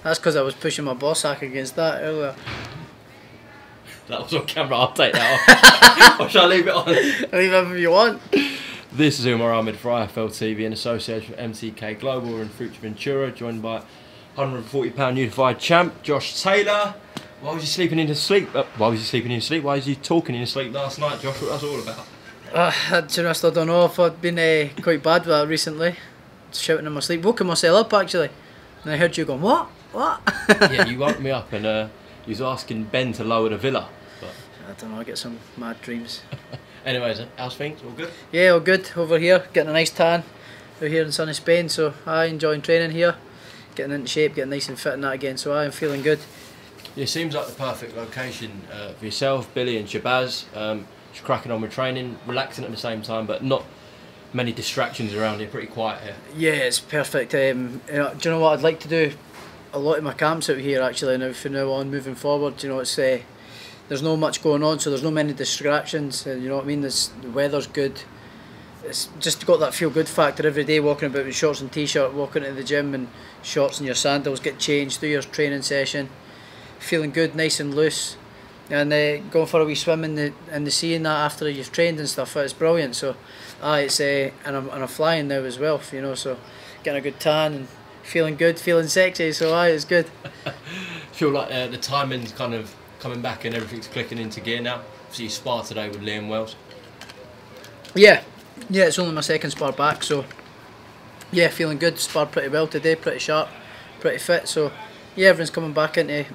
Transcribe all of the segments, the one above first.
That's because I was pushing my ball sack against that earlier. That was on camera, I'll take that off. Or shall I leave it on? Leave it if you want. This is UMAR AHMED for IFL TV in association with MTK Global. We're in Fuerteventura, joined by £140 unified champ, Josh Taylor. Why was you sleeping in his sleep? Why was you sleeping in his sleep? Why was you talking in your sleep last night, Josh? What was that all about? I still don't know if I've been quite bad with that recently. Shouting in my sleep, woken myself up actually. And I heard you going, what? What? Yeah, you woke me up and you was asking Ben to lower the villa. But I don't know, I get some mad dreams. Anyways, how's things? All good? Yeah, all good over here. Getting a nice tan out here in sunny Spain, so I enjoying training here. Getting into shape, getting nice and fit in that again, so I am feeling good. Yeah, it seems like the perfect location for yourself, Billy and Shabazz. Just cracking on with training, relaxing at the same time, but not many distractions around here, pretty quiet here. Yeah, it's perfect. Do you know what I'd like to do? A lot of my camps out here actually now from now on, moving forward, you know, it's there's no much going on, so there's no many distractions, you know what I mean, the weather's good. It's just got that feel good factor every day, walking about with shorts and t-shirt, walking into the gym and shorts and your sandals, get changed, do your training session, feeling good, nice and loose, and going for a wee swim in the sea and that after you've trained and stuff. It's brilliant. So it's and I'm flying now as well, you know, so getting a good tan and feeling good, feeling sexy, so it's good. Feel like the timing's kind of coming back and everything's clicking into gear now. So you spar today with Liam Wells. Yeah, it's only my second spar back, so yeah, feeling good. Sparred pretty well today, pretty sharp, pretty fit, so yeah, everyone's coming back into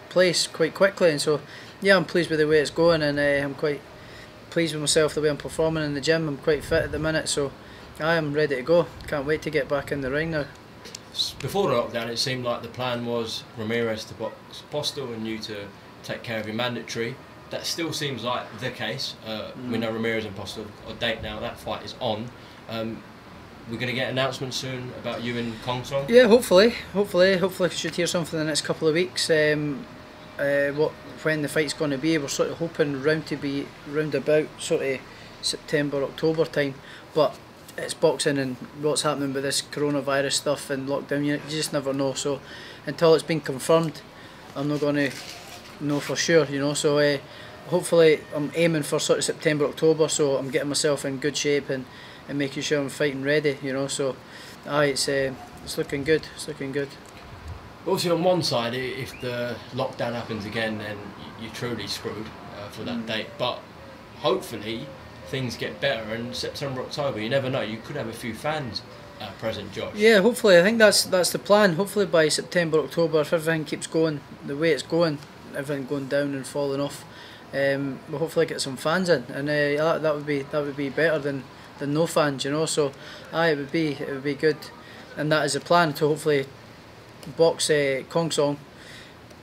place quite quickly, and so yeah, I'm pleased with the way it's going, and I'm quite pleased with myself, the way I'm performing in the gym. I'm quite fit at the minute, so I am ready to go. Can't wait to get back in the ring now. Before the lockdown, it seemed like the plan was Ramirez to box Postal and you to take care of your mandatory. That still seems like the case. We know Ramirez and Postal are date now. That fight is on. We're going to get announcements soon about you and Kong Song. Yeah, hopefully we should hear something in the next couple of weeks. When the fight's going to be, we're sort of hoping round about sort of September, October time, but it's boxing and what's happening with this coronavirus stuff and lockdown, you just never know. So until it's been confirmed, I'm not going to know for sure, you know. So hopefully I'm aiming for sort of September, October, so I'm getting myself in good shape and making sure I'm fighting ready, you know. So it's looking good, it's looking good. Obviously on one side, if the lockdown happens again, then you're truly screwed for that date, but hopefully things get better in September, October. You never know, you could have a few fans present, Josh. Yeah, hopefully. I think that's the plan. Hopefully by September, October, if everything keeps going the way it's going, everything going down and falling off, we'll hopefully get some fans in, and that would be better than no fans, you know. So it would be good, and that is the plan, to hopefully box Kong Song.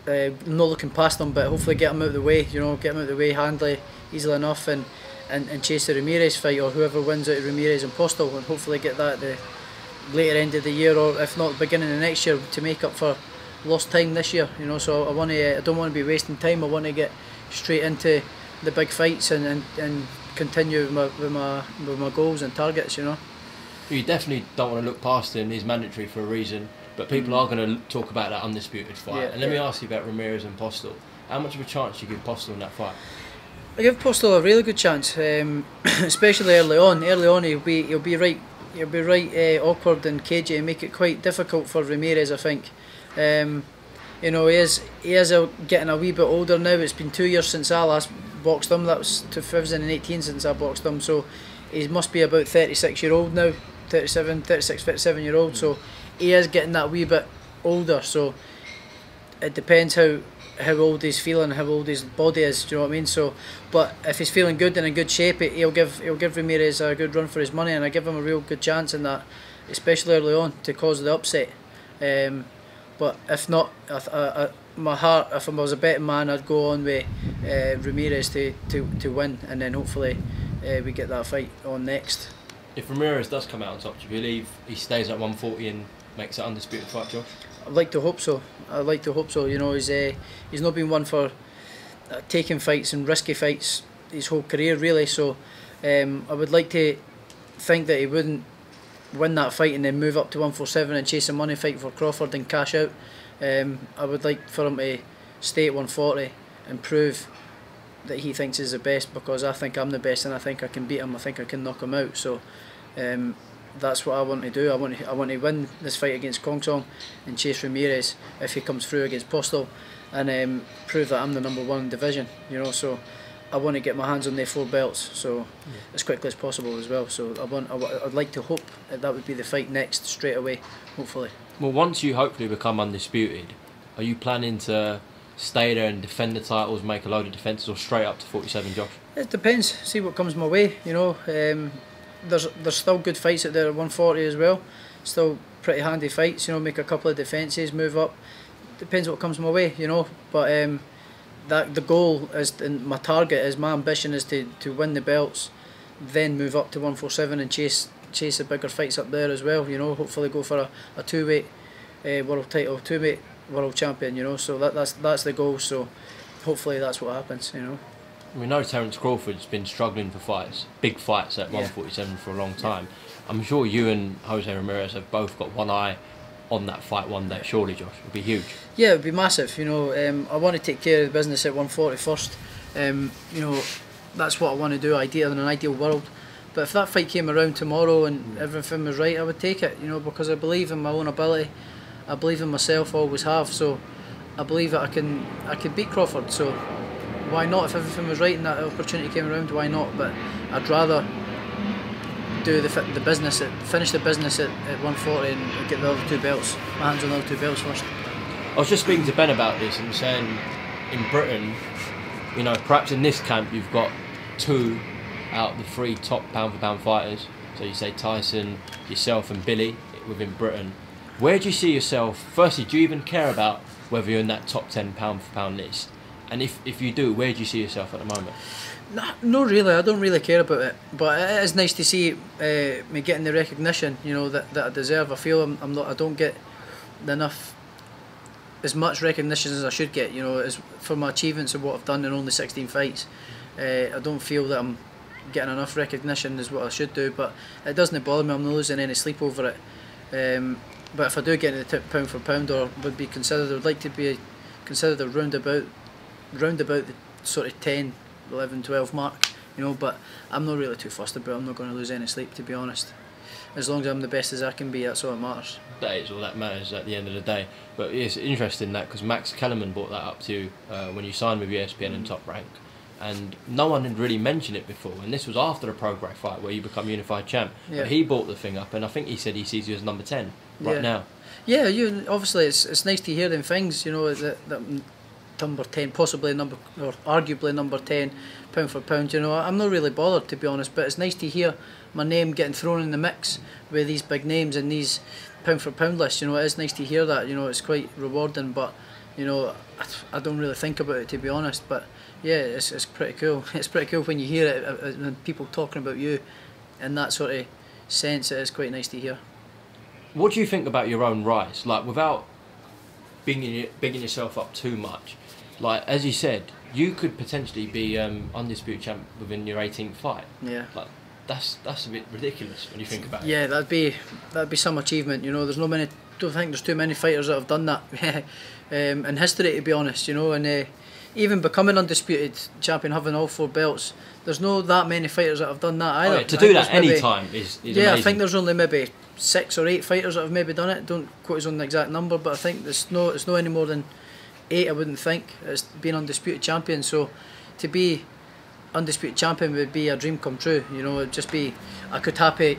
Not looking past them, but hopefully get him out of the way, you know, get him out of the way handily, easily enough, and chase the Ramirez fight, or whoever wins out of Ramirez and Postal, and hopefully get that at the later end of the year, or if not the beginning of next year, to make up for lost time this year, you know. So I don't want to be wasting time. I want to get straight into the big fights and continue with my goals and targets, you know. You definitely don't want to look past him. He's mandatory for a reason, but people are going to talk about that undisputed fight. Yeah, and let me ask you about Ramirez and Postal. How much of a chance do you give Postal in that fight? I give Postal a really good chance, especially early on. Early on, he'll be right awkward and cagey and make it quite difficult for Ramirez, I think. You know, he is getting a wee bit older now. It's been 2 years since I last boxed him. That was 2018 since I boxed him. So he must be about 36-year-old now, 37-year-old. So he is getting that wee bit older. So it depends how old he's feeling, how old his body is, do you know what I mean? So, but if he's feeling good and in good shape, he'll give Ramirez a good run for his money, and I give him a real good chance in that, especially early on, to cause the upset. But if not, my heart, if I was a betting man, I'd go on with Ramirez to win, and then hopefully we get that fight on next. If Ramirez does come out on top, do you believe he stays at 140 and makes it undisputed fight, Josh? I'd like to hope so. You know, he's not been one for taking fights and risky fights his whole career, really. So I would like to think that he wouldn't win that fight and then move up to 147 and chase a money fight for Crawford and cash out. I would like for him to stay at 140 and prove that he thinks he's the best, because I think I'm the best and I think I can beat him. I think I can knock him out. So that's what I want to do. I want to win this fight against Kong Song and chase Ramirez if he comes through against Postal, and prove that I'm the #1 in the division. You know, so I want to get my hands on the 4 belts so as quickly as possible as well. So I'd like to hope that would be the fight next straight away, hopefully. Well, once you hopefully become undisputed, are you planning to stay there and defend the titles, make a load of defences, or straight up to 47, Josh? It depends. See what comes my way. You know, there's still good fights out there at 140 as well. Still pretty handy fights. You know, make a couple of defences, move up. Depends what comes my way. You know, but that the goal is, and my target is, my ambition is to win the belts, then move up to 147 and chase the bigger fights up there as well. You know, hopefully go for a 2-weight world title, 2-weight world champion. You know, so that's the goal. So hopefully that's what happens. You know. We know Terence Crawford's been struggling for fights, big fights at 147 for a long time. I'm sure you and Jose Ramirez have both got one eye on that fight one day. Surely, Josh, it would be huge. Yeah, it would be massive. You know, I want to take care of the business at 140 first. You know, that's what I want to do. Ideal in an ideal world. But if that fight came around tomorrow and everything was right, I would take it. You know, because I believe in my own ability. I believe in myself. I always have. So I believe that I can beat Crawford. So why not? If everything was right and that opportunity came around, why not? But I'd rather do the business, finish the business at 140 and get the other 2 belts, my hands on the other 2 belts first. I was just speaking to Ben about this and saying, in Britain, you know, perhaps in this camp you've got 2 out of the 3 top pound-for-pound fighters. So you say Tyson, yourself and Billy within Britain. Where do you see yourself? Firstly, do you even care about whether you're in that top 10 pound-for-pound list? And if you do, where do you see yourself at the moment? No, really, I don't really care about it. But it is nice to see me getting the recognition, you know, that I deserve. I feel I don't get as much recognition as I should get, you know, as for my achievements and what I've done in only 16 fights. I don't feel that I'm getting enough recognition as what I should do, but it doesn't bother me. I'm not losing any sleep over it. But if I do get into the pound for pound, or would be considered, I would like to be considered a roundabout the sort of 10, 11, 12 mark, you know, but I'm not really too fussed about it. I'm not going to lose any sleep, to be honest. As long as I'm the best as I can be, that's all that matters. That is all that matters at the end of the day. But it's interesting that, because Max Kellerman brought that up to you when you signed with ESPN and Top Rank, and no one had really mentioned it before, and this was after the Prograis fight where you become unified champ. Yeah. But he brought the thing up, and I think he said he sees you as number 10 right now. Yeah, obviously it's nice to hear them things, you know, that number 10, possibly number, or arguably number 10 pound for pound. You know, I'm not really bothered, to be honest, but it's nice to hear my name getting thrown in the mix with these big names and these pound for pound lists. You know, it is nice to hear that. You know, it's quite rewarding, but you know, I don't really think about it, to be honest. But yeah, it's pretty cool. It's pretty cool when you hear it, when people talking about you in that sort of sense. It is quite nice to hear. What do you think about your own rise? Like, without bigging yourself up too much, like as you said, you could potentially be undisputed champ within your 18th fight. Yeah. Like, that's a bit ridiculous when you think about it. Yeah, that'd be some achievement. You know, don't think there's too many fighters that have done that in history, to be honest. You know, and even becoming undisputed champion, having all 4 belts, there's no that many fighters that have done that either. Oh, yeah, to do that any time is yeah, amazing. I think there's only maybe 6 or 8 fighters that have maybe done it. Don't quote us on the exact number, but I think it's no any more than 8. I wouldn't think. It's being undisputed champion. So to be undisputed champion would be a dream come true. You know, it'd just be, I could happily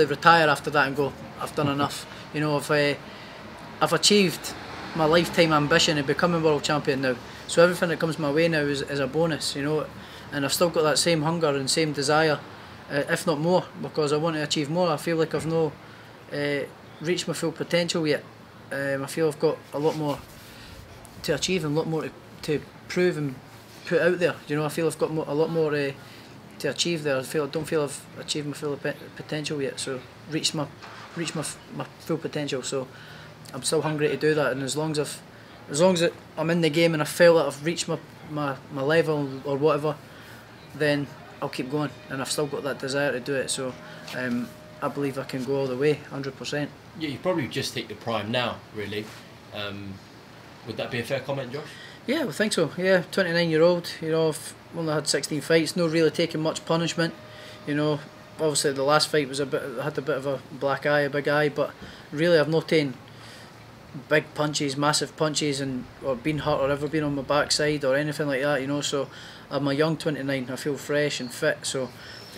retire after that and go, I've done enough. You know, I've achieved my lifetime ambition of becoming world champion now. So everything that comes my way now is a bonus. You know, and I've still got that same hunger and same desire, if not more, because I want to achieve more. I feel like I've not reached my full potential yet. I feel I've got a lot more to achieve and a lot more to prove and put out there. You know, I feel I've got a lot more to achieve there. I don't feel I've achieved my full potential yet. So reached my full potential. So I'm still hungry to do that. And as long as I'm in the game and I feel that I've reached my level or whatever, then I'll keep going. And I've still got that desire to do it. So I I believe I can go all the way, 100%. Yeah, you probably just hit your prime now, really. Would that be a fair comment, Josh? Yeah, I think so. Yeah, 29-year-old. You know, I've only had 16 fights. Not really taking much punishment. You know, obviously the last fight was had a bit of a black eye, a big eye, but really I've not taken big punches, massive punches, or been hurt or ever been on my backside or anything like that. You know, so I'm a young 29. I feel fresh and fit. So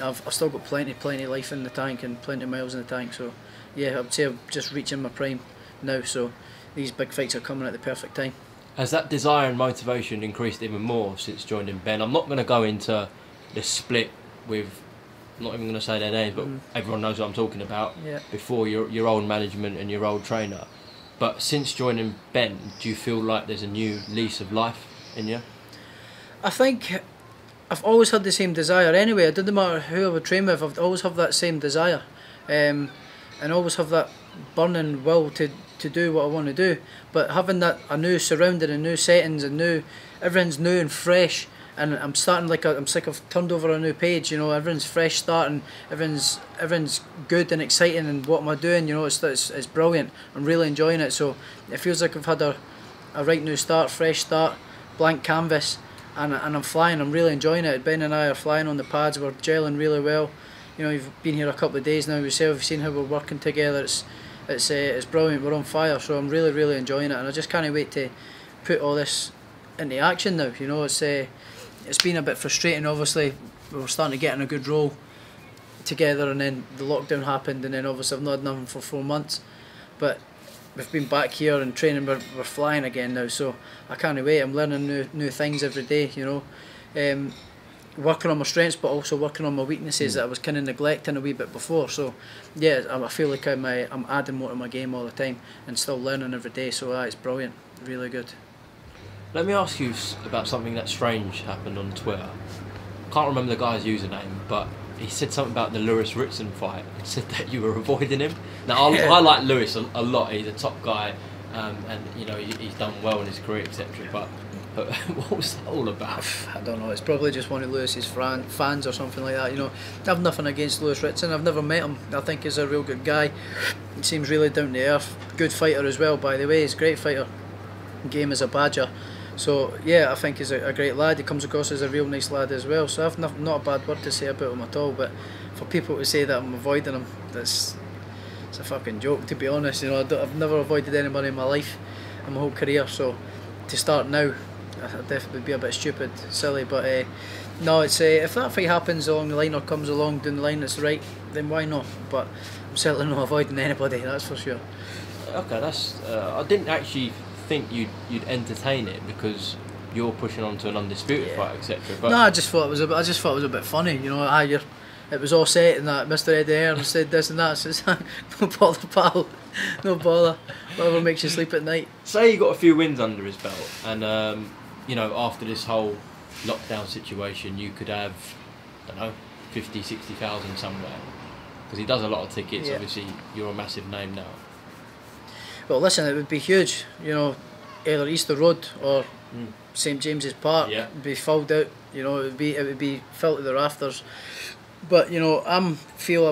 I've still got plenty of life in the tank and plenty of miles in the tank. So yeah, I would say I'm just reaching my prime now. So these big fights are coming at the perfect time. Has that desire and motivation increased even more since joining Ben? I'm not going to go into the split with, I'm not even going to say their names, but everyone knows what I'm talking about. Yeah. Before your old management and your old trainer. But since joining Ben, do you feel like there's a new lease of life in you? I think I've always had the same desire anyway. It didn't matter who I would train with, I'd always have that same desire. And always have that burning will to do what I want to do. But having that a new surrounding and new settings and everything's new and fresh, and I'm starting I'm sick of turned over a new page. You know, everything's fresh starting, everything's good and exciting. And what am I doing? You know, it's brilliant. I'm really enjoying it. So it feels like I've had a right new start, fresh start, blank canvas, and I'm flying. I'm really enjoying it. Ben and I are flying on the pads. We're gelling really well. You know, you've been here a couple of days now yourself. You've seen how we're working together. It's brilliant. We're on fire. So I'm really enjoying it, and I just can't wait to put all this into action now. You know, it's been a bit frustrating. Obviously, we were starting to get in a good roll together, and then the lockdown happened, and then obviously I've not had nothing for 4 months. But we've been back here and training. We're flying again now. So I can't wait. I'm learning new things every day. You know. Working on my strengths, but also working on my weaknesses that I was kind of neglecting a wee bit before. So yeah, I feel like I'm adding more to my game all the time and still learning every day. So it's brilliant, really good. Let me ask you about something that strange happened on Twitter. Can't remember the guy's username, but he said something about the Ritson fight. He said that you were avoiding him. Now I like Lewis a lot. He's a top guy, and you know he's done well in his career, etc. But what was that all about? I don't know. It's probably just one of Lewis's fans or something like that. You know, I have nothing against Lewis Ritson. I've never met him. I think he's a real good guy. He seems really down to earth. Good fighter as well, by the way. He's a great fighter. Game as a badger. So yeah, I think he's a great lad. He comes across as a real nice lad as well. So I've not a bad word to say about him at all. But for people to say that I'm avoiding him, it's a fucking joke, to be honest. You know, I've never avoided anybody in my life, in my whole career. So to start now, I'd definitely be a bit stupid, silly, but no, it's if that fight happens along the line or comes along down the line that's right, then why not? But I'm certainly not avoiding anybody, that's for sure. Okay, that's I didn't actually think you'd entertain it because you're pushing on to an undisputed fight, etc. But no, I just thought it was a bit funny, you know. It was all set and that Mr. Eddie Hearn said this and that. So it's like, no bother, pal, no bother. Whatever makes you sleep at night. Say you got a few wins under his belt, and you know, after this whole lockdown situation, you could have, I don't know, 50, 60,000 somewhere. Because he does a lot of tickets. Obviously, you're a massive name now. Well, listen, it would be huge. You know, either Easter Road or St James's Park would be filled out. You know, it would be filled to the rafters. But you know, I'm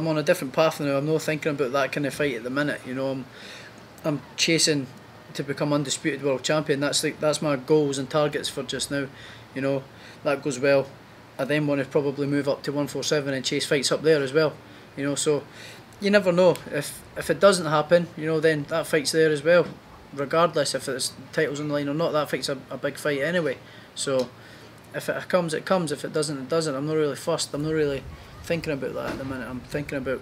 on a different path now. I'm not thinking about that kind of fight at the minute. You know, I'm chasing to become undisputed world champion. That's my goals and targets for just now. You know, that goes well. I then want to probably move up to 147 and chase fights up there as well. You know, so you never know. If it doesn't happen, you know, then that fight's there as well. Regardless if it's titles on the line or not, that fight's a big fight anyway. So if it comes, it comes. If it doesn't, it doesn't. I'm not really fussed. I'm not really thinking about that at the minute. I'm thinking about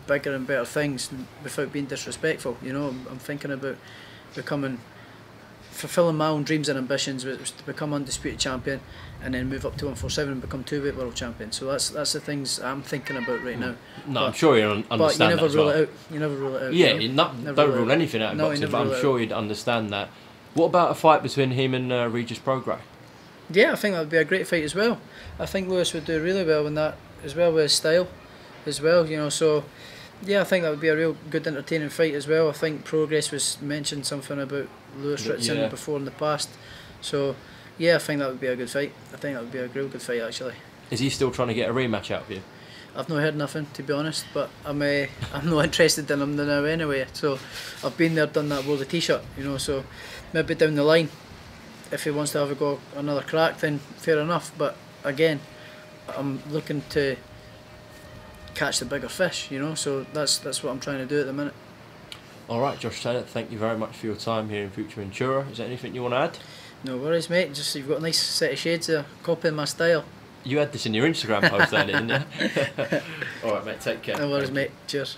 bigger and better things without being disrespectful. You know, I'm thinking about fulfilling my own dreams and ambitions, which was to become undisputed champion and then move up to 147 and become 2-weight world champion. So that's the things I'm thinking about right now. No, but I'm sure you understand that. But you never rule it out. You never rule it out. Yeah, you don't rule anything out in boxing, but I'm sure you'd understand that. What about a fight between him and Regis Prograis? Yeah, I think that would be a great fight as well. I think Lewis would do really well in that as well, with his style as well, you know. So yeah, I think that would be a real good entertaining fight as well. I think Prograis was mentioned something about Lewis Ritson before in the past. So yeah, I think that would be a good fight. I think that would be a real good fight actually. Is he still trying to get a rematch out of you? I've not heard nothing, to be honest, but I'm not interested in him now anyway. So I've been there, done that, wore the t-shirt, you know. So maybe down the line, if he wants to have a go another crack, then fair enough. But again, I'm looking to catch the bigger fish, you know. So that's what I'm trying to do at the minute. All right, Josh Taylor, thank you very much for your time here in Fuerteventura. Is there anything you want to add? No worries, mate. Just you've got a nice set of shades there, copying my style. You had this in your Instagram post, didn't you? All right, mate. Take care. No worries, mate. Cheers.